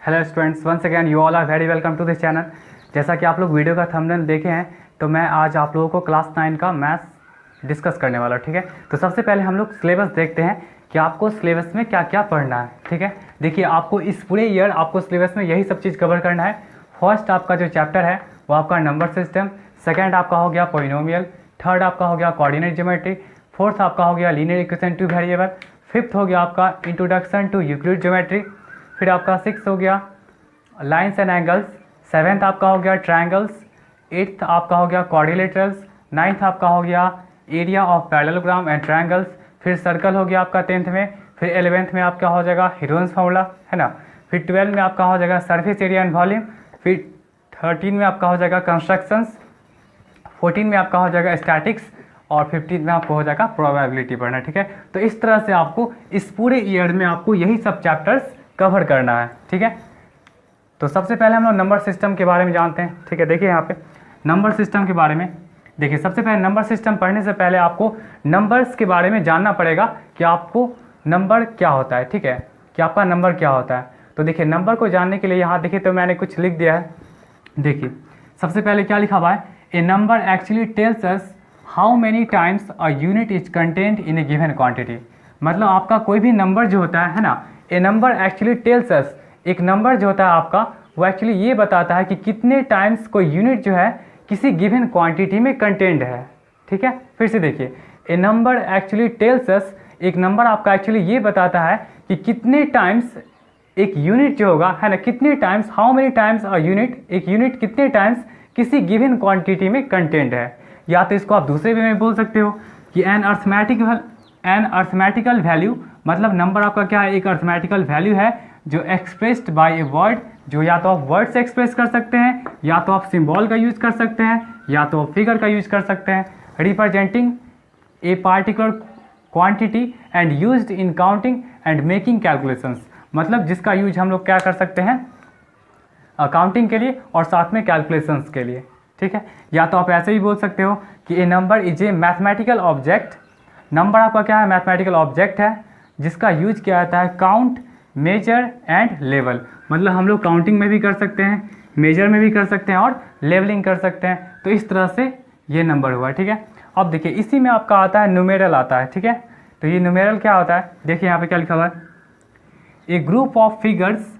Hello students, once again you all are very welcome to this channel. जैसा कि आप लोग वीडियो का थंबनेल देखे हैं, तो मैं आज आप लोगों को क्लास 9 का मैथ्स डिस्कस करने वाला हूँ। ठीक है, तो सबसे पहले हम लोग सिलेबस देखते हैं कि आपको सिलेबस में क्या क्या पढ़ना है। ठीक है, देखिए आपको इस पूरे ईयर आपको सिलेबस में यही सब चीज़ कवर करना है। फर्स्ट आपका जो चैप्टर है वो आपका नंबर सिस्टम, सेकेंड आपका हो गया पोलिनोमियल, थर्ड आपका हो गया कोऑर्डिनेट ज्योमेट्री, फोर्थ आपका हो गया linear equation two variable, fifth हो गया आपका इंट्रोडक्शन टू यूक्लिड ज्योमेट्री, फिर आपका सिक्स हो गया लाइन्स एंड एंगल्स, सेवेंथ आपका हो गया ट्रायंगल्स, एट्थ आपका हो गया क्वाड्रिलेटरल्स, नाइन्थ आपका हो गया area of parallelogram and triangles, फिर सर्कल हो गया आपका टेंथ में, फिर 11th में आपका हो जाएगा हीरोन्स फार्मूला, है ना। फिर 12 में आपका हो जाएगा सरफेस एरिया एंड वॉल्यूम, फिर 13 में आपका हो जाएगा कंस्ट्रक्शंस, 14 में आपका हो जाएगा स्टैटिक्स और 15 में आपको हो जाएगा प्रोबेबिलिटी पढ़ना। ठीक है, तो इस तरह से आपको इस पूरे ईयर में आपको यही सब चैप्टर्स कवर करना है। ठीक है, तो सबसे पहले हम लोग नंबर सिस्टम के बारे में जानते हैं। ठीक है, देखिए यहाँ पे नंबर सिस्टम के बारे में देखिए, सबसे पहले नंबर सिस्टम पढ़ने से पहले आपको नंबर्स के बारे में जानना पड़ेगा कि आपको नंबर क्या होता है। ठीक है, कि आपका नंबर क्या होता है। तो देखिए नंबर को जानने के लिए यहाँ देखिए तो मैंने कुछ लिख दिया है। देखिए सबसे पहले क्या लिखा हुआ है, a number actually tells us how many times a unit is content in a given quantity. मतलब आपका कोई भी नंबर जो होता है ना, a number actually tells us, एक नंबर जो होता है आपका वो एक्चुअली ये बताता है कि कितने टाइम्स कोई यूनिट जो है किसी गिवन क्वांटिटी में कंटेंट है। ठीक है, फिर से देखिए, ए नंबर एक्चुअली टेल्स अस, एक नंबर आपका एक्चुअली ये बताता है कि कितने टाइम्स एक यूनिट जो होगा, है ना, कितने times, how many times a unit, एक यूनिट कितने टाइम्स किसी गिवन क्वांटिटी में कंटेंट है। या तो इसको आप दूसरे वे में बोल सकते हो कि एन अर्थमेटिकल वैल्यू, मतलब नंबर आपका क्या है, एक अर्थमेटिकल वैल्यू है जो एक्सप्रेस्ड बाय ए वर्ड, जो या तो आप वर्ड से एक्सप्रेस कर सकते हैं, या तो आप सिंबल का यूज कर सकते हैं, या तो आप फिगर का यूज कर सकते हैं, representing a particular quantity and used in counting and making calculations. मतलब जिसका यूज हम लोग क्या कर सकते हैं, अकाउंटिंग के लिए और साथ में कैलकुलेशंस के लिए। ठीक है, या तो आप ऐसे ही बोल सकते हो कि a number is a mathematical object. Number आपका क्या है, मैथमेटिकल ऑब्जेक्ट है जिसका यूज किया जाता है काउंट, मेजर एंड लेवल। मतलब हम लोग काउंटिंग में भी कर सकते हैं, मेजर में भी कर सकते हैं और लेवलिंग कर सकते हैं। तो इस तरह से ये नंबर हुआ। ठीक है, अब देखिए इसी में आपका आता है न्यूमेरल आता है। ठीक है, तो ये न्यूमेरल क्या होता है, देखिए यहाँ पे क्या लिखा हुआ है, ए ग्रुप ऑफ फिगर्स,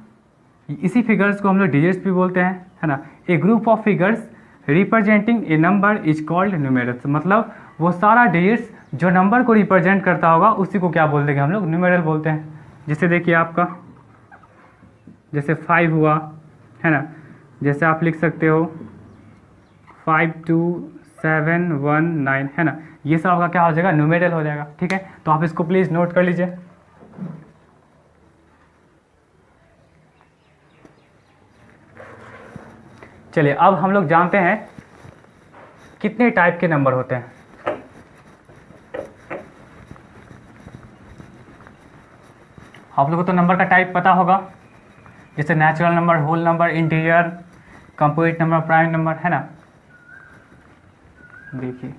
इसी फिगर्स को हम लोग डिजिट्स भी बोलते हैं, है ना। A group of figures representing a number is called numerals. मतलब वो सारा डिजिट्स जो नंबर को रिप्रेजेंट करता होगा उसी को क्या बोल देंगे हम लोग, न्यूमेरल बोलते हैं। जैसे देखिए आपका जैसे 5 हुआ, है ना, जैसे आप लिख सकते हो 52719, है ना, ये सब आपका क्या हो जाएगा, न्यूमेरल हो जाएगा। ठीक है, तो आप इसको प्लीज़ नोट कर लीजिए। चलिए अब हम लोग जानते हैं कितने टाइप के नंबर होते हैं। आप लोगों को तो नंबर का टाइप पता होगा, जैसे natural number, whole number, integer, composite number, prime number, है ना। देखिए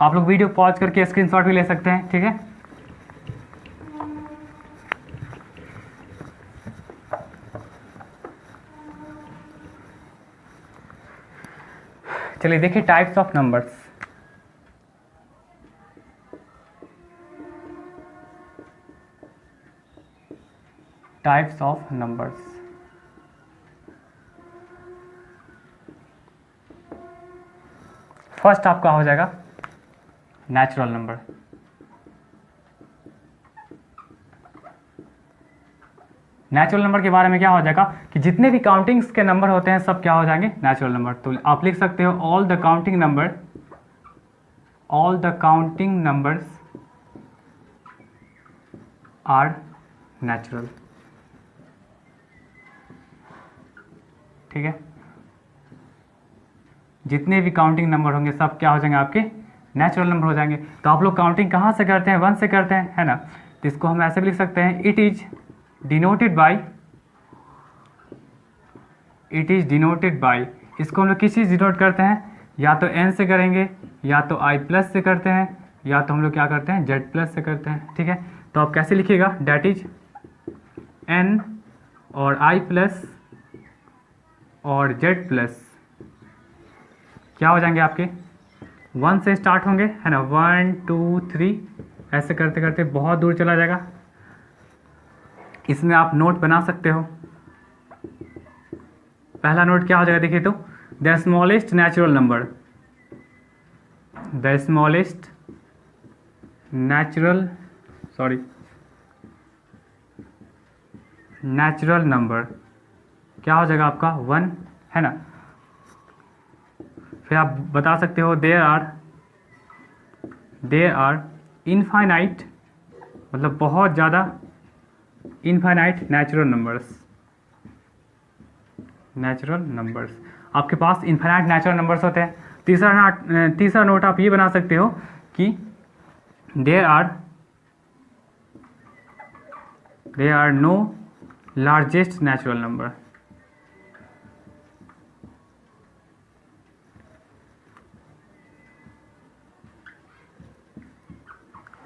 आप लोग वीडियो पॉज करके स्क्रीनशॉट भी ले सकते हैं। ठीक है, चलिए देखिए types of numbers. Types of numbers, first आपका हो जाएगा नेचुरल नंबर। नेचुरल नंबर के बारे में क्या हो जाएगा कि जितने भी काउंटिंग्स के नंबर होते हैं सब क्या हो जाएंगे, नेचुरल नंबर। तो आप लिख सकते हो all the counting numbers are natural. ठीक है, जितने भी काउंटिंग नंबर होंगे सब क्या हो जाएंगे, आपके नेचुरल नंबर हो जाएंगे। तो आप लोग काउंटिंग कहाँ से करते हैं, 1 से करते हैं, है ना। तो इसको हम ऐसे भी लिख सकते हैं, इट इज डिनोटेड बाय, इसको हम लोग किस चीज़ डिनोट करते हैं, या तो n से करेंगे, या तो i+ से करते हैं, या तो हम लोग क्या करते हैं जेड प्लस से करते हैं, ठीक है। तो आप कैसे लिखिएगा, डैट इज एन और आई प्लस और जेड प्लस क्या हो जाएंगे आपके 1 से स्टार्ट होंगे, है ना, 1 2 3 ऐसे करते करते बहुत दूर चला जाएगा। इसमें आप नोट बना सकते हो। पहला नोट क्या हो जाएगा देखिए, तो the smallest natural number, the smallest natural number क्या हो जाएगा आपका 1, है ना। फिर आप बता सकते हो देयर आर इनफाइनाइट, मतलब बहुत ज़्यादा इनफाइनाइट नेचुरल नंबर्स, आपके पास इनफाइनाइट नेचुरल नंबर्स होते हैं। तीसरा नोट आप ये बना सकते हो कि there are no largest natural number,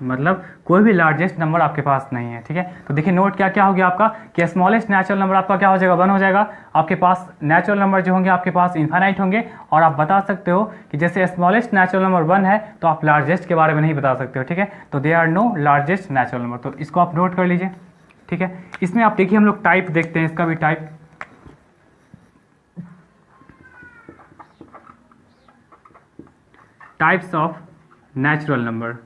मतलब कोई भी लार्जेस्ट नंबर आपके पास नहीं है, ठीक है। तो देखिए नोट क्या क्या हो गया आपका कि स्मॉलेस्ट नेचुरल नंबर आपका क्या हो जाएगा 1 हो जाएगा। आपके पास नेचुरल नंबर जो होंगे आपके पास इनफाइनाइट होंगे, और आप बता सकते हो कि जैसे स्मॉलेस्ट नेचुरल नंबर 1 है तो आप लार्जेस्ट के बारे में नहीं बता सकते हो, ठीक है। तो they are no largest natural number, तो इसको आप नोट कर लीजिए, ठीक है। इसमें आप देखिए हम लोग टाइप देखते हैं, इसका भी टाइप्स ऑफ नेचुरल नंबर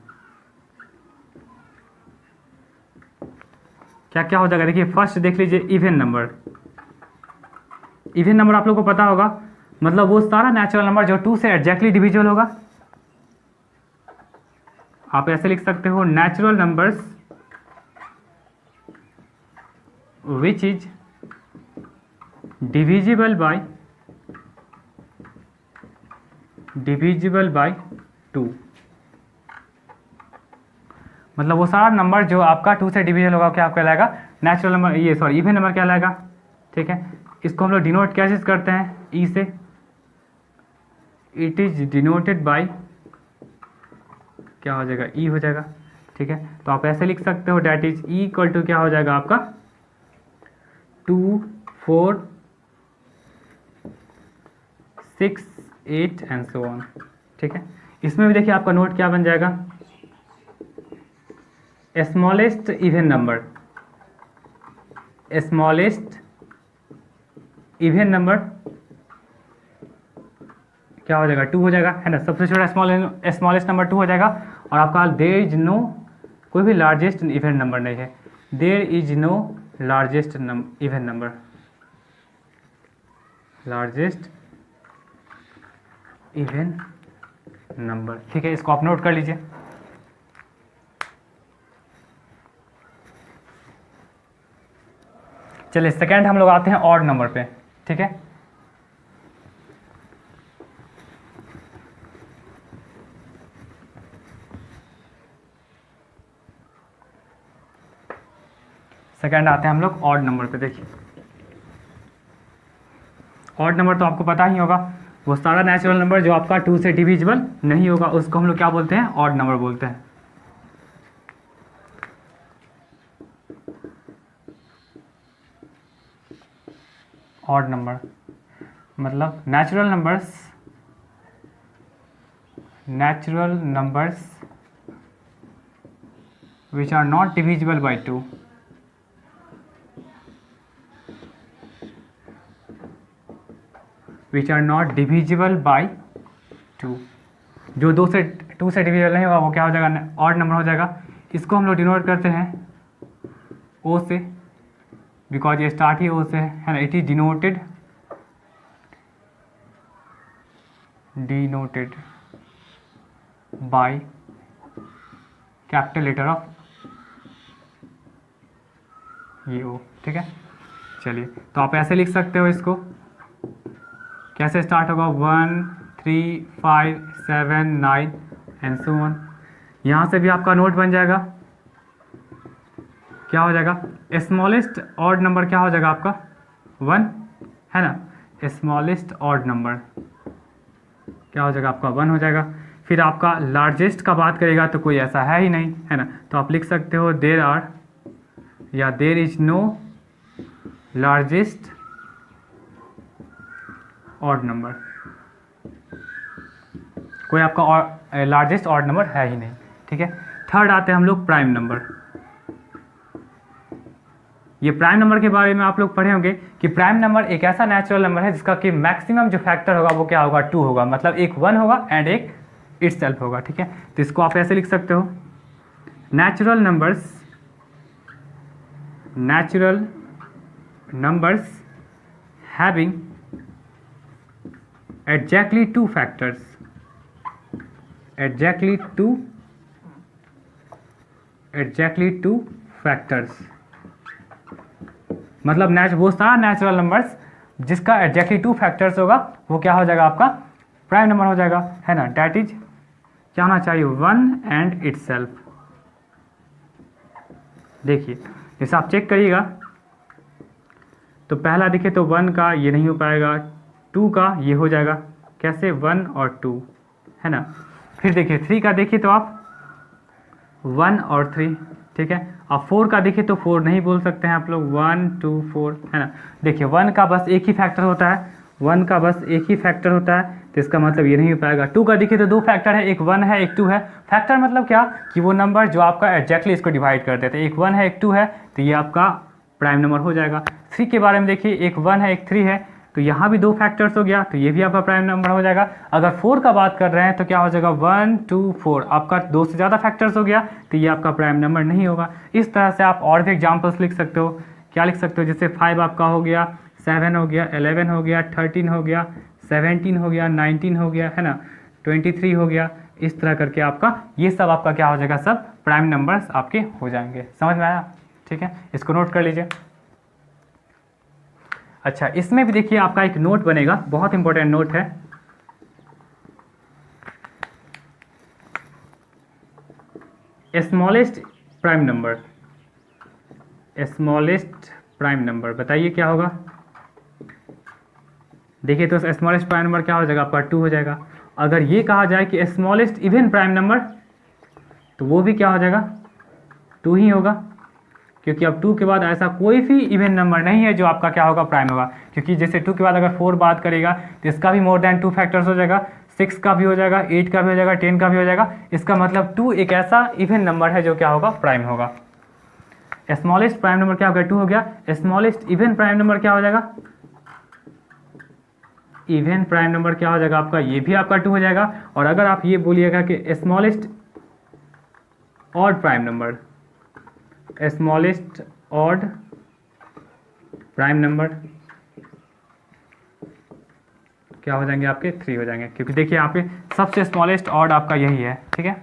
क्या क्या हो जाएगा। देखिए फर्स्ट देख लीजिए इवन नंबर। इवन नंबर आप लोग को पता होगा, मतलब वो सारा नेचुरल नंबर जो 2 से एग्जैक्टली डिविजिबल होगा। आप ऐसे लिख सकते हो natural numbers which is divisible by 2, मतलब वो सारा नंबर जो आपका 2 से डिविजन होगा क्या आपका कहलाएगा नेचुरल नंबर, ये सॉरी इवन नंबर कहलाएगा, ठीक है। इसको हम लोग डिनोट कैसे करते हैं, ई से। इट इज डिनोटेड बाय क्या हो जाएगा, ई हो जाएगा, ठीक है। तो आप ऐसे लिख सकते हो that is e equal to क्या हो जाएगा आपका 2 4 6 8 एंड सो ऑन, ठीक है। इसमें भी देखिए आपका नोट क्या बन जाएगा, स्मॉलेस्ट इवन नंबर क्या हो जाएगा 2 हो जाएगा, है ना। सबसे छोटा स्मॉलेस्ट नंबर 2 हो जाएगा। और आपका देयर इज नो, कोई भी लार्जेस्ट इवन नंबर नहीं है, there is no largest even number, ठीक है। इसको आप नोट कर लीजिए। चलिए सेकेंड हम लोग आते हैं ऑड नंबर पे, ठीक है। सेकेंड आते हैं हम लोग ऑड नंबर पे। देखिए ऑड नंबर तो आपको पता ही होगा, वो सारा नेचुरल नंबर जो आपका 2 से डिविजिबल नहीं होगा उसको हम लोग क्या बोलते हैं, ऑड नंबर बोलते हैं। ऑड नंबर मतलब natural numbers which are not divisible by 2, जो 2 से डिविजिबल नहीं होगा वो क्या हो जाएगा, ऑड नंबर हो जाएगा। इसको हम लोग डिनोट करते हैं ओ से, बिकॉज ये स्टार्ट ही ओ से है ना। It is denoted by capital letter of ये ओ, ठीक है। चलिए तो आप ऐसे लिख सकते हो इसको, कैसे स्टार्ट होगा 1 3 5 7 9 एंड सो ऑन। यहाँ से भी आपका नोट बन जाएगा, क्या हो जाएगा स्मॉलेस्ट ऑड नंबर क्या हो जाएगा आपका 1, है ना। स्मॉलेस्ट ऑड नंबर क्या हो जाएगा आपका 1 हो जाएगा। फिर आपका लार्जेस्ट का बात करेगा तो कोई ऐसा है ही नहीं, है ना। तो आप लिख सकते हो देर आर या there is no largest odd number, कोई आपका लार्जेस्ट ऑड नंबर है ही नहीं, ठीक है। थर्ड आते हैं हम लोग प्राइम नंबर। ये प्राइम नंबर के बारे में आप लोग पढ़े होंगे कि प्राइम नंबर एक ऐसा नेचुरल नंबर है जिसका कि मैक्सिमम जो फैक्टर होगा वो क्या होगा, 2 होगा, मतलब एक 1 होगा एंड एक इटसेल्फ होगा, ठीक है। तो इसको आप ऐसे लिख सकते हो, natural numbers having exactly two factors, मतलब वो सारा नेचुरल नंबर्स जिसका एग्जैक्टली 2 फैक्टर्स होगा वो क्या हो जाएगा, आपका प्राइम नंबर हो जाएगा, है ना। डैट इज क्या होना चाहिए, 1 एंड इटसेल्फ। देखिए जैसे आप चेक करिएगा तो पहला देखिए तो 1 का ये नहीं हो पाएगा, 2 का ये हो जाएगा, कैसे 1 और 2, है ना। फिर देखिए 3 का देखिए तो आप 1 और 3, ठीक है। अब 4 का देखिए तो 4 नहीं बोल सकते हैं आप लोग, 1 2 4, है ना। देखिए 1 का बस एक ही फैक्टर होता है, 1 का बस एक ही फैक्टर होता है, तो इसका मतलब ये नहीं हो पाएगा। 2 का देखिए तो 2 फैक्टर है, एक 1 है एक 2 है। फैक्टर मतलब क्या कि वो नंबर जो आपका एग्जैक्टली इसको डिवाइड कर देते हैं, एक 1 है एक 2 है, तो ये आपका प्राइम नंबर हो जाएगा। 3 के बारे में देखिए, एक 1 है एक 3 है, तो यहाँ भी 2 फैक्टर्स हो गया, तो ये भी आपका प्राइम नंबर हो जाएगा। अगर 4 का बात कर रहे हैं तो क्या हो जाएगा, 1 2 4, आपका 2 से ज़्यादा फैक्टर्स हो गया, तो ये आपका प्राइम नंबर नहीं होगा। इस तरह से आप और भी एग्जाम्पल्स लिख सकते हो। क्या लिख सकते हो, जैसे 5 आपका हो गया, 7 हो गया, 11 हो गया, 13 हो गया, 17 हो गया, 19 हो गया, है ना, 23 हो गया। इस तरह करके आपका ये सब आपका क्या हो जाएगा, सब प्राइम नंबर्स आपके हो जाएंगे। समझ में आया, ठीक है, इसको नोट कर लीजिए। अच्छा, इसमें भी देखिए आपका एक नोट बनेगा, बहुत इंपॉर्टेंट नोट है। स्मॉलेस्ट प्राइम नंबर, बताइए क्या होगा। देखिए तो स्मॉलेस्ट प्राइम नंबर क्या हो जाएगा, आपका 2 हो जाएगा। अगर ये कहा जाए कि स्मॉलेस्ट इवन प्राइम नंबर, तो वो भी क्या हो जाएगा, 2 ही होगा, क्योंकि अब 2 के बाद ऐसा कोई भी इवन नंबर नहीं है जो आपका क्या होगा, प्राइम होगा। क्योंकि जैसे 2 के बाद अगर 4 बात करेगा तो इसका भी मोर देन 2 फैक्टर्स हो जाएगा, 6 का भी हो जाएगा, 8 का भी हो जाएगा, 10 का भी हो जाएगा। इसका मतलब 2 एक ऐसा इवन नंबर है जो क्या होगा, प्राइम होगा। स्मॉलेस्ट प्राइम नंबर क्या होगा, 2 हो गया। स्मॉलेस्ट इवन प्राइम नंबर क्या हो जाएगा, इवन प्राइम नंबर क्या हो जाएगा आपका, ये भी आपका 2 हो जाएगा। और अगर आप ये बोलिएगा कि smallest odd prime number, smallest odd prime number क्या हो जाएंगे, आपके 3 हो जाएंगे, क्योंकि देखिए यहाँ पे सबसे स्मॉलेस्ट ऑड आपका यही है, ठीक है।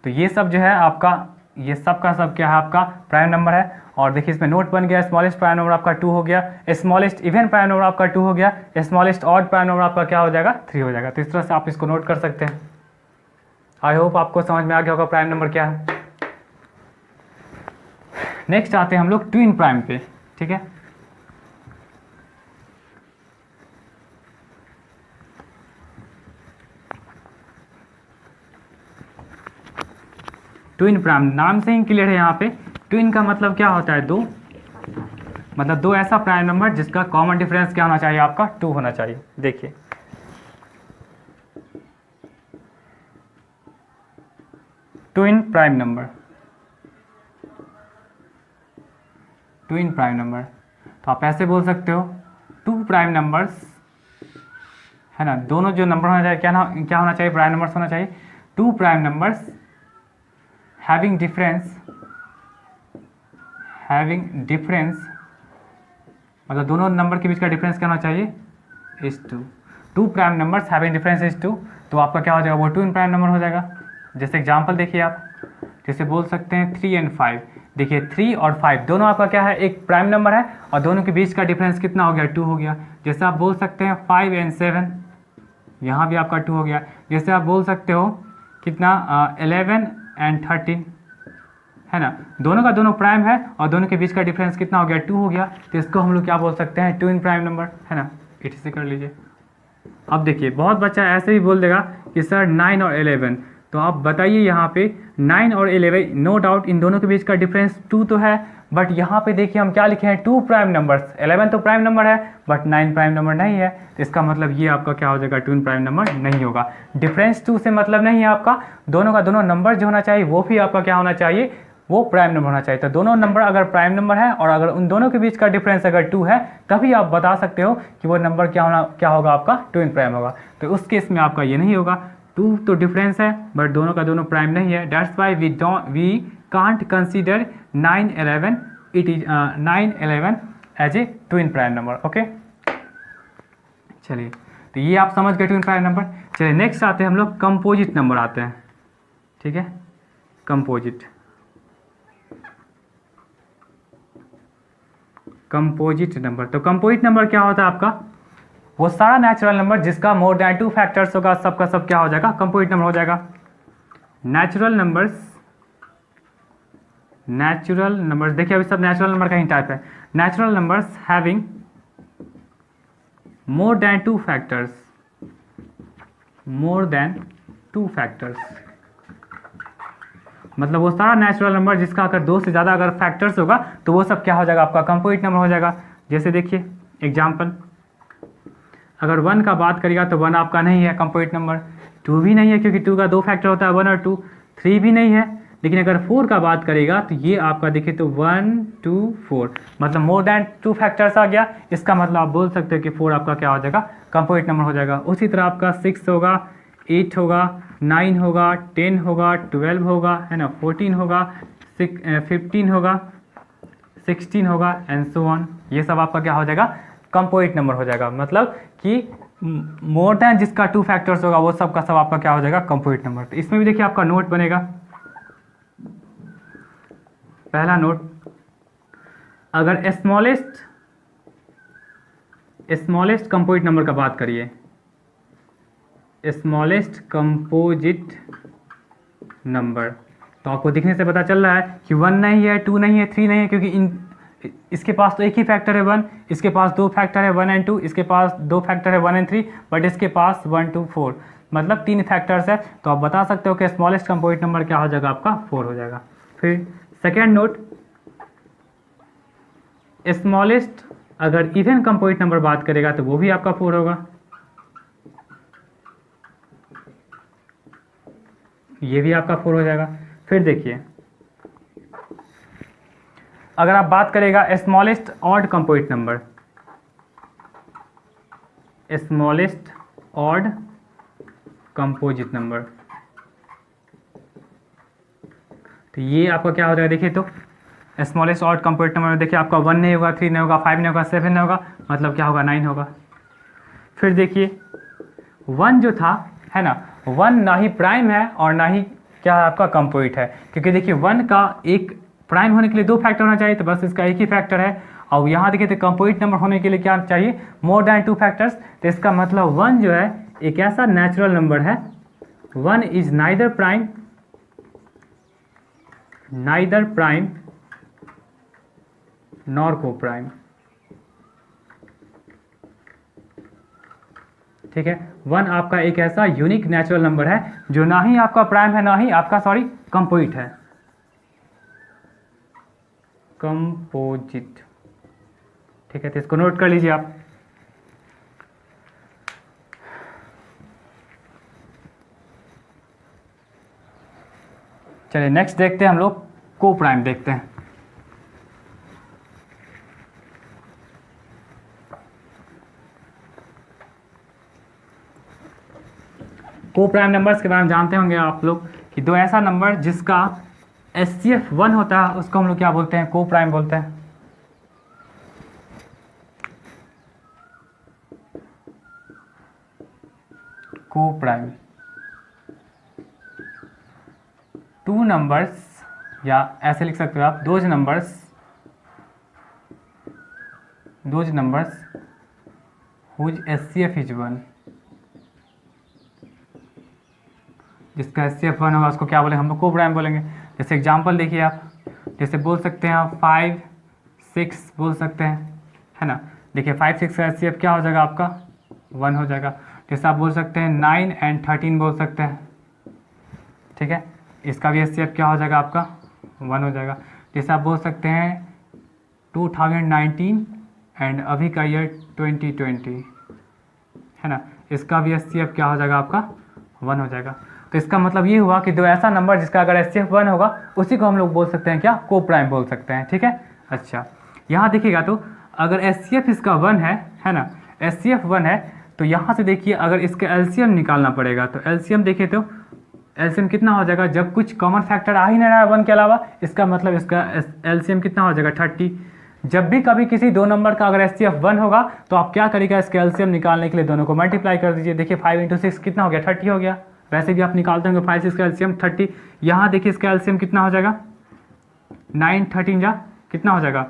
तो ये सब जो है आपका, ये सब का सब क्या है, आपका प्राइम नंबर है। और देखिए इसमें नोट बन गया, स्मॉलेस्ट प्राइम नंबर आपका 2 हो गया, स्मॉलेस्ट इवन प्राइम नंबर आपका 2 हो गया, स्मॉलेस्ट ऑड प्राइम नंबर आपका क्या हो जाएगा, 3 हो जाएगा। तो इस तरह से आप इसको नोट कर सकते हैं। आई होप आपको समझ में आ गया होगा प्राइम नंबर क्या है। नेक्स्ट आते हैं हम लोग ट्विन प्राइम पे, ठीक है। ट्विन प्राइम नाम से ही क्लियर है यहाँ पे। ट्विन का मतलब क्या होता है, 2, मतलब 2 ऐसा प्राइम नंबर जिसका कॉमन डिफरेंस क्या होना चाहिए, आपका 2 होना चाहिए। देखिए ट्विन प्राइम नंबर, तो आप ऐसे बोल सकते हो 2 प्राइम नंबर्स, है ना, दोनों जो नंबर होना चाहिए क्या होना चाहिए, प्राइम नंबर्स होना चाहिए। 2 प्राइम नंबर्स हैविंग डिफरेंस, मतलब दोनों नंबर के बीच का डिफरेंस क्या होना चाहिए, is 2। 2 prime numbers having difference is 2, तो आपका क्या हो जाएगा, वो ट्विन प्राइम नंबर हो जाएगा। जैसे एग्जांपल देखिए आप, जैसे बोल सकते हैं 3 एंड 5। देखिए 3 और 5 दोनों आपका क्या है, एक प्राइम नंबर है, और दोनों के बीच का डिफरेंस कितना हो गया, 2 हो गया। जैसे आप बोल सकते हैं 5 एंड 7, यहाँ भी आपका 2 हो गया। जैसे आप बोल सकते हो कितना 11 एंड 13, है ना, दोनों का दोनों प्राइम है और दोनों के बीच का डिफरेंस कितना हो गया, 2 हो गया। तो इसको हम लोग क्या बोल सकते हैं, ट्विन प्राइम नंबर, है ना। इट से कर लीजिए। अब देखिए बहुत बच्चा ऐसे ही बोल देगा कि सर 9 और 11, तो आप बताइए यहाँ पे 9 और 11, नो डाउट इन दोनों के बीच का डिफरेंस 2 तो है, बट यहाँ पे देखिए हम क्या लिखे हैं, 2 प्राइम नंबर्स। 11 तो प्राइम नंबर है बट 9 प्राइम नंबर नहीं है, तो इसका मतलब ये आपका क्या हो जाएगा, 2 प्राइम नंबर नहीं होगा। डिफरेंस 2 से मतलब नहीं है आपका, दोनों का दोनों नंबर जो होना चाहिए वो भी आपका क्या होना चाहिए, वो प्राइम नंबर होना चाहिए। तो दोनों नंबर अगर प्राइम नंबर है और अगर उन दोनों के बीच का डिफरेंस अगर 2 है, तभी आप बता सकते हो कि वो नंबर क्या होगा आपका, ट्विन प्राइम होगा। तो उस केस में आपका ये नहीं होगा, 2 तो डिफरेंस है बट दोनों का दोनों प्राइम नहीं है। That's why we can't consider 9 11 as a twin prime number. Okay, चलिए तो ये आप समझ गए ट्विन प्राइम नंबर। चलिए नेक्स्ट आते हैं हम लोग कंपोजिट नंबर आते हैं। ठीक है, कंपोजिट नंबर। तो कंपोजिट नंबर क्या होता है आपका, वो सारा नेचुरल नंबर जिसका मोर देन 2 फैक्टर्स होगा, सबका सब क्या हो जाएगा, कंपोजिट नंबर हो जाएगा। नेचुरल नंबर्स देखिए अभी सब नेचुरल नंबर का ही टाइप है। Natural numbers having more than 2 factors, मतलब वो सारा नेचुरल नंबर जिसका अगर 2 से ज़्यादा अगर फैक्टर्स होगा तो वो सब क्या हो जाएगा, आपका कंपोजिट नंबर हो जाएगा। जैसे देखिए एग्जाम्पल, अगर 1 का बात करिएगा तो 1 आपका नहीं है कंपोजिट नंबर, 2 भी नहीं है क्योंकि 2 का 2 फैक्टर होता है 1 और 2, 3 भी नहीं है। लेकिन अगर 4 का बात करेगा तो ये आपका देखिए तो 1 2 4, मतलब मोर देन 2 फैक्टर्स आ गया। इसका मतलब आप बोल सकते हो कि 4 आपका क्या हो जाएगा, कंपोजिट नंबर हो जाएगा। उसी तरह आपका 6 होगा, 8 होगा, 9 होगा, 10 होगा, 12 होगा, है ना, 14 होगा, 15 होगा, 16 होगा एंड सो ऑन। ये सब आपका क्या हो जाएगा, कंपोजिट नंबर हो जाएगा। मतलब कि मोर देन जिसका 2 फैक्टर्स होगा वो सब का सब आपका क्या हो जाएगा, कंपोजिट नंबर। तो इसमें भी देखिए आपका नोट बनेगा। पहला नोट, अगर स्मॉलेस्ट कंपोजिट नंबर का बात करिए, स्मॉलेस्ट कंपोजिट नंबर, तो आपको दिखने से पता चल रहा है कि 1 नहीं है, 2 नहीं है, 3 नहीं है, क्योंकि इसके पास तो एक ही फैक्टर है 1, इसके पास 2 फैक्टर है 1 एंड 2, इसके पास 2 फैक्टर है 1 एंड 3, बट इसके पास 1 2 4, मतलब 3 फैक्टर्स है। तो आप बता सकते हो कि स्मॉलेस्ट कंपोजिट नंबर क्या हो जाएगा, आपका 4 हो जाएगा। फिर सेकेंड नोट, स्मॉलेस्ट अगर इवन कंपोजिट नंबर बात करेगा तो वो भी आपका 4 होगा, ये भी आपका 4 हो जाएगा। फिर देखिए अगर आप बात करेगा smallest odd composite number, smallest odd composite number, तो ये आपका क्या हो जाएगा, देखिए तो स्मॉलेस्ट ऑड कंपोजिट नंबर में देखिए आपका 1 नहीं होगा, 3 नहीं होगा, 5 नहीं होगा, 7 नहीं होगा, मतलब क्या होगा, 9 होगा। फिर देखिए 1 जो था, है ना, 1 ना ही प्राइम है और ना ही क्या है आपका कंपोजिट है, क्योंकि देखिए 1 का एक प्राइम होने के लिए 2 फैक्टर होना चाहिए, तो बस इसका एक ही फैक्टर है। और यहाँ देखिए तो कंपोजिट नंबर होने के लिए क्या चाहिए, मोर देन 2 फैक्टर्स। तो इसका मतलब 1 जो है एक ऐसा नेचुरल नंबर है, 1 इज नाइदर प्राइम नॉर को प्राइम। ठीक है, 1 आपका एक ऐसा यूनिक नेचुरल नंबर है जो ना ही आपका प्राइम है, ना ही आपका कंपोजिट है, कंपोजिट। ठीक है, तो इसको नोट कर लीजिए आप। चलिए नेक्स्ट देखते हैं हम लोग को प्राइम देखते हैं। को प्राइम नंबर्स के बारे में जानते होंगे आप लोग कि दो ऐसा नंबर जिसका SCF 1 होता है उसको हम लोग क्या बोलते हैं, को प्राइम बोलते हैं। को प्राइम 2 नंबर्स, या ऐसे लिख सकते हो आप, those numbers whose SCF is 1, जिसका SCF 1 होगा उसको क्या बोलेंगे, हम लोग को प्राइम बोलेंगे। जैसे एग्जांपल देखिए आप, जैसे बोल सकते हैं आप 5 6 बोल सकते हैं, है ना। देखिए 5 6 का SCF क्या हो जाएगा आपका 1 हो जाएगा। जैसे आप बोल सकते हैं 9 and 13 बोल सकते हैं, ठीक है। इसका भी एचसीएफ क्या हो जाएगा आपका 1 हो जाएगा। जैसे आप बोल सकते हैं 2019 एंड अभी का ईयर 2020 है ना, इसका भी एचसीएफ क्या हो जाएगा आपका 1 हो जाएगा। तो इसका मतलब ये हुआ कि दो ऐसा नंबर जिसका अगर एचसीएफ 1 होगा उसी को हम लोग बोल सकते हैं क्या, को प्राइम बोल सकते हैं, ठीक है। अच्छा, यहाँ देखिएगा तो अगर एचसीएफ इसका 1 है ना, एचसीएफ 1 है तो यहाँ से देखिए अगर इसका एलसीएम निकालना पड़ेगा तो एलसीएम देखिए तो एलसीएम कितना हो जाएगा, जब कुछ कॉमन फैक्टर आ ही नहीं रहा है 1 के अलावा, इसका मतलब इसका एलसीएम कितना हो जाएगा 30। जब भी कभी किसी दो नंबर का अगर एचसीएफ 1 होगा तो आप क्या करिएगा, इसका एलसीएम निकालने के लिए दोनों को मल्टीप्लाई कर दीजिए। देखिए 5 × 6 कितना हो गया 30 हो गया। वैसे भी आप निकालते होंगे 5 6 का एलसीएम 30। यहाँ देखिए इसका एलसीएम कितना हो जाएगा 9 13 जा कितना हो जाएगा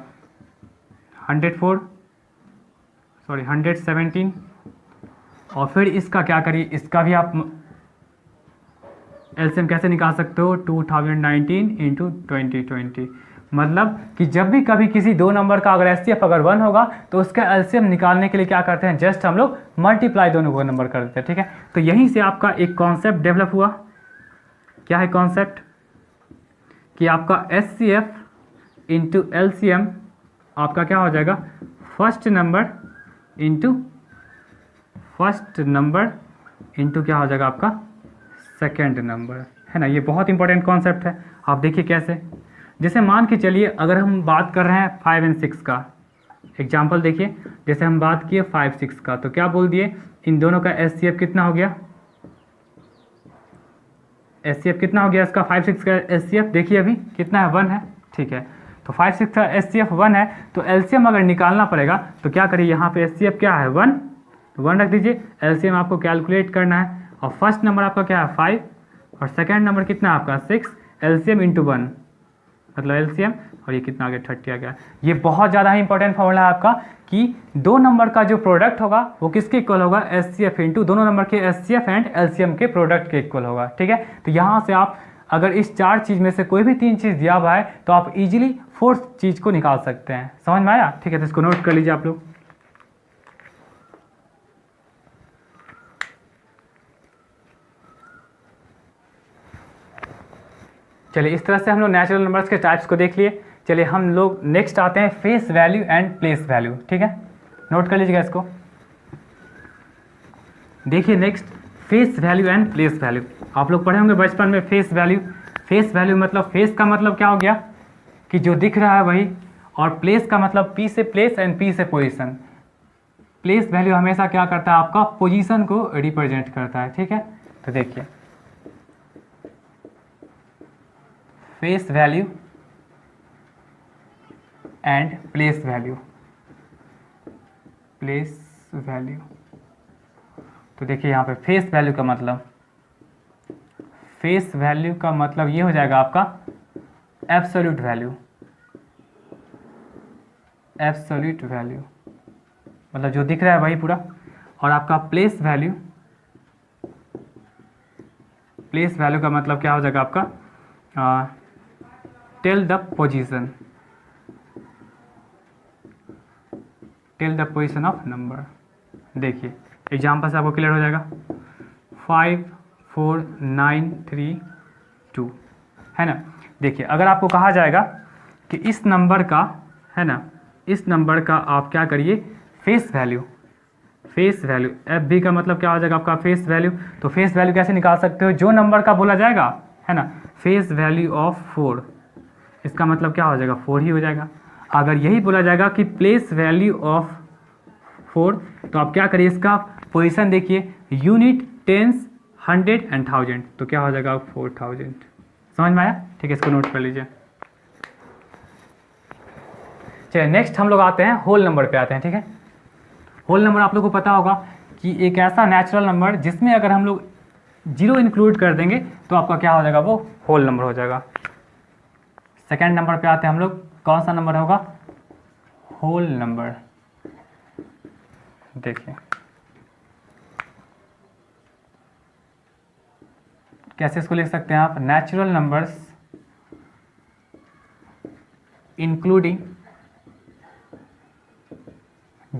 117। और फिर इसका क्या करिए, इसका भी आप एलसीएम कैसे निकाल सकते हो 2019 × 2020। मतलब कि जब भी कभी किसी दो नंबर का अगर एचसीएफ अगर 1 होगा तो उसका एलसीएम निकालने के लिए क्या करते हैं, जस्ट हम लोग मल्टीप्लाई दोनों को नंबर कर देते हैं, ठीक है। तो यहीं से आपका एक कॉन्सेप्ट डेवलप हुआ। क्या है कॉन्सेप्ट, कि आपका एचसीएफ इंटू एलसीएम आपका क्या हो जाएगा फर्स्ट नंबर इंटू क्या हो जाएगा आपका सेकेंड नंबर, है ना। ये बहुत इंपॉर्टेंट कॉन्सेप्ट है। आप देखिए कैसे, जैसे मान के चलिए अगर हम बात कर रहे हैं 5 और 6 का एग्जाम्पल देखिए, जैसे हम बात किए 5 6 का तो क्या बोल दिए, इन दोनों का एचसीएफ कितना हो गया, एचसीएफ कितना हो गया इसका 5 6 का एचसीएफ देखिए अभी कितना है 1 है, ठीक है। तो 5 6 का एचसीएफ 1 है तो एलसीएम अगर निकालना पड़ेगा तो क्या करिए, यहाँ पे एचसीएफ क्या है 1 रख दीजिए, एलसीएम आपको कैलकुलेट करना है और फर्स्ट नंबर आपका क्या है 5 और सेकेंड नंबर कितना है आपका 6, एलसीएम इंटू 1 मतलब एलसीएम, और ये कितना आ गया 30 आ गया। ये बहुत ज़्यादा ही इंपॉर्टेंट फॉर्मूला है आपका कि दो नंबर का जो प्रोडक्ट होगा वो किसके इक्वल होगा, एचसीएफ इंटू दोनों नंबर के एचसीएफ एंड एलसीएम के प्रोडक्ट के इक्वल होगा, ठीक है। तो यहाँ से आप अगर इस 4 चीज़ में से कोई भी 3 चीज़ दिया हुआ है तो आप इजीली 4th चीज़ को निकाल सकते हैं। समझ में आया, ठीक है। तो इसको नोट कर लीजिए आप लोग। चलिए इस तरह से हम लोग नेचुरल नंबर्स के टाइप्स को देख लिए। चलिए हम लोग नेक्स्ट आते हैं face value and place value, ठीक है। नोट कर लीजिएगा इसको। देखिए next face value and place value, आप लोग पढ़े होंगे बचपन में फेस वैल्यू। फेस वैल्यू मतलब फेस का मतलब क्या हो गया कि जो दिख रहा है वही, और प्लेस का मतलब पी से प्लेस एंड पी से पोजीशन। प्लेस वैल्यू हमेशा क्या करता है आपका पोजीशन को रिप्रेजेंट करता है, ठीक है। तो देखिए face value and place value, place value. तो देखिए यहाँ पे फेस वैल्यू का मतलब, फेस वैल्यू का मतलब ये हो जाएगा आपका एब्सोल्यूट वैल्यू, एब्सोल्यूट वैल्यू मतलब जो दिख रहा है वही पूरा। और आपका प्लेस वैल्यू, प्लेस वैल्यू का मतलब क्या हो जाएगा आपका tell the position, tell the position of number. देखिए एग्जाम्पल से आपको क्लियर हो जाएगा 5 4 9 3 2, है ना। देखिए अगर आपको कहा जाएगा कि इस नंबर का, है ना, इस नंबर का आप क्या करिए face value, face value F B का मतलब क्या हो जाएगा आपका फेस वैल्यू। तो फेस वैल्यू कैसे निकाल सकते हो, जो नंबर का बोला जाएगा, है ना, फेस वैल्यू ऑफ 4, इसका मतलब क्या हो जाएगा 4 ही हो जाएगा। अगर यही बोला जाएगा कि प्लेस वैल्यू ऑफ 4 तो आप क्या करिए इसका पोजीशन देखिए यूनिट, टेंस, 100 एंड 1000, तो क्या हो जाएगा 4000। समझ में आया, ठीक है। इसको नोट कर लीजिए। चलिए नेक्स्ट हम लोग आते हैं होल नंबर पे आते हैं, ठीक है। होल नंबर आप लोग को पता होगा कि एक ऐसा नेचुरल नंबर जिसमें अगर हम लोग 0 इंक्लूड कर देंगे तो आपका क्या हो जाएगा, वो होल नंबर हो जाएगा। सेकेंड नंबर पे आते हैं हम लोग, कौन सा नंबर होगा, होल नंबर। देखिए कैसे इसको लिख सकते हैं आप, natural numbers including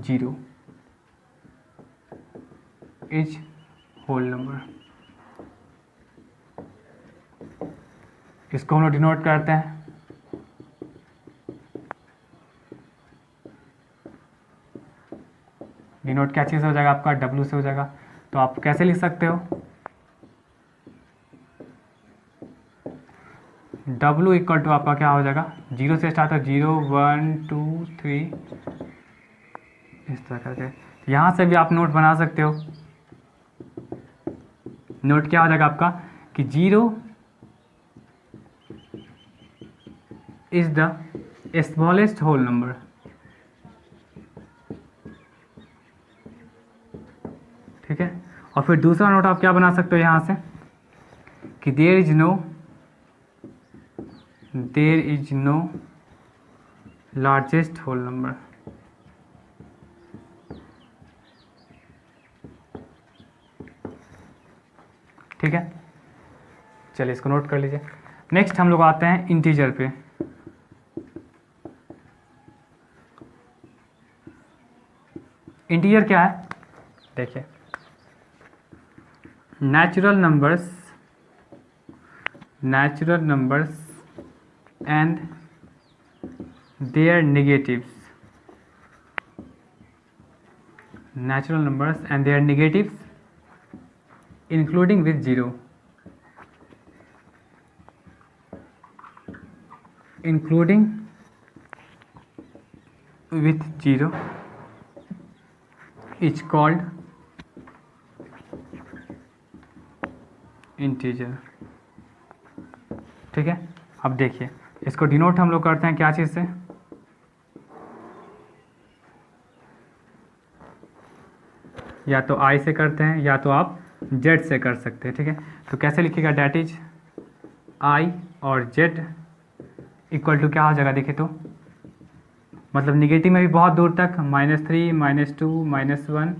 0 is whole number. इसको हम लोग डिनोट करते हैं डिनोट क्या चीज़ हो जाएगा आपका, W से हो जाएगा। तो आप कैसे लिख सकते हो, W इक्वल टू आपका क्या हो जाएगा, 0 से स्टार्ट हो, 0 1 2 3 इस तरह करके। यहाँ से भी आप नोट बना सकते हो। नोट क्या हो जाएगा आपका कि 0 is the smallest whole number. ठीक है, और फिर दूसरा नोट आप क्या बना सकते हो यहाँ से कि there is no largest whole number. ठीक है, चलिए इसको नोट कर लीजिए। नेक्स्ट हम लोग आते हैं इंटीजर पे। इंटीजर क्या है, देखिए, natural numbers and their negatives, natural numbers and their negatives including with zero, is called integer. ठीक है, अब देखिए इसको डिनोट हम लोग करते हैं क्या चीज़ से, या तो I से करते हैं या तो आप Z से कर सकते हैं। ठीक है, तो कैसे लिखिएगा, डैट इज I और Z इक्वल टू क्या हो जाएगा, देखिए तो मतलब निगेटिव में भी बहुत दूर तक -3 -2 -1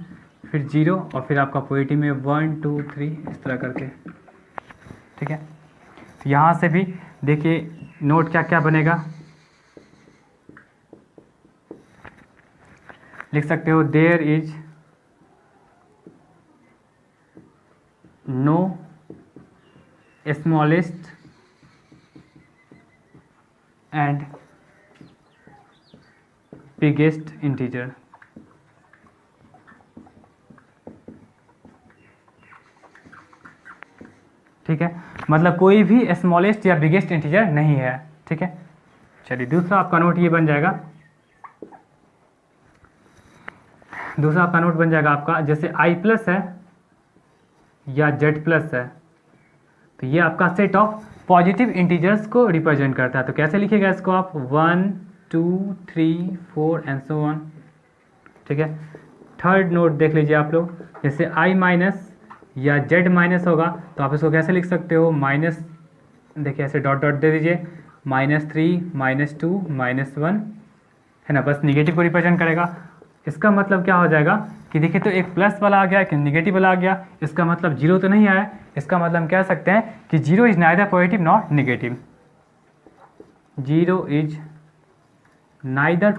फिर 0 और फिर आपका पॉजिटिव में 1 2 3 इस तरह करके। ठीक है, तो यहाँ से भी देखिए नोट क्या क्या बनेगा, लिख सकते हो there is no smallest and biggest integer. ठीक है, मतलब कोई भी स्मॉलेस्ट या बिगेस्ट इंटीजर नहीं है। ठीक है, चलिए दूसरा आपका नोट ये बन जाएगा, दूसरा आपका नोट बन जाएगा आपका, जैसे I प्लस है या Z प्लस है तो ये आपका सेट ऑफ पॉजिटिव इंटीजर्स को रिप्रेजेंट करता है। तो कैसे लिखिएगा इसको आप, 1 2 3 4 एंड सो ऑन। ठीक है, थर्ड नोट देख लीजिए आप लोग, जैसे I माइनस या Z माइनस होगा तो आप इसको कैसे लिख सकते हो, माइनस, देखिए ऐसे डॉट डॉट दे दीजिए, -3 -2 -1 है ना, बस निगेटिव को रिप्रेजेंट करेगा। इसका मतलब क्या हो जाएगा कि देखिए तो एक प्लस वाला आ गया, एक नेगेटिव वाला आ गया, इसका मतलब 0 तो नहीं आया, इसका मतलब हम कह सकते हैं कि 0 is neither positive not negative, 0 is neither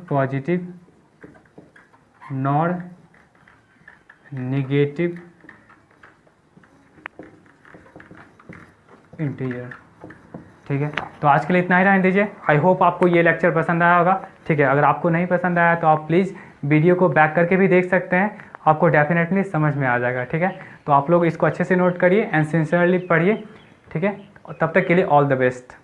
positive nor negative integer. ठीक है, तो आज के लिए इतना ही रहने दीजिए। आई होप आपको ये लेक्चर पसंद आया होगा। ठीक है, अगर आपको नहीं पसंद आया तो आप प्लीज़ वीडियो को बैक करके भी देख सकते हैं, आपको डेफिनेटली समझ में आ जाएगा। ठीक है, तो आप लोग इसको अच्छे से नोट करिए एंड सिंसियरली पढ़िए। ठीक है, तब तक के लिए ऑल द बेस्ट।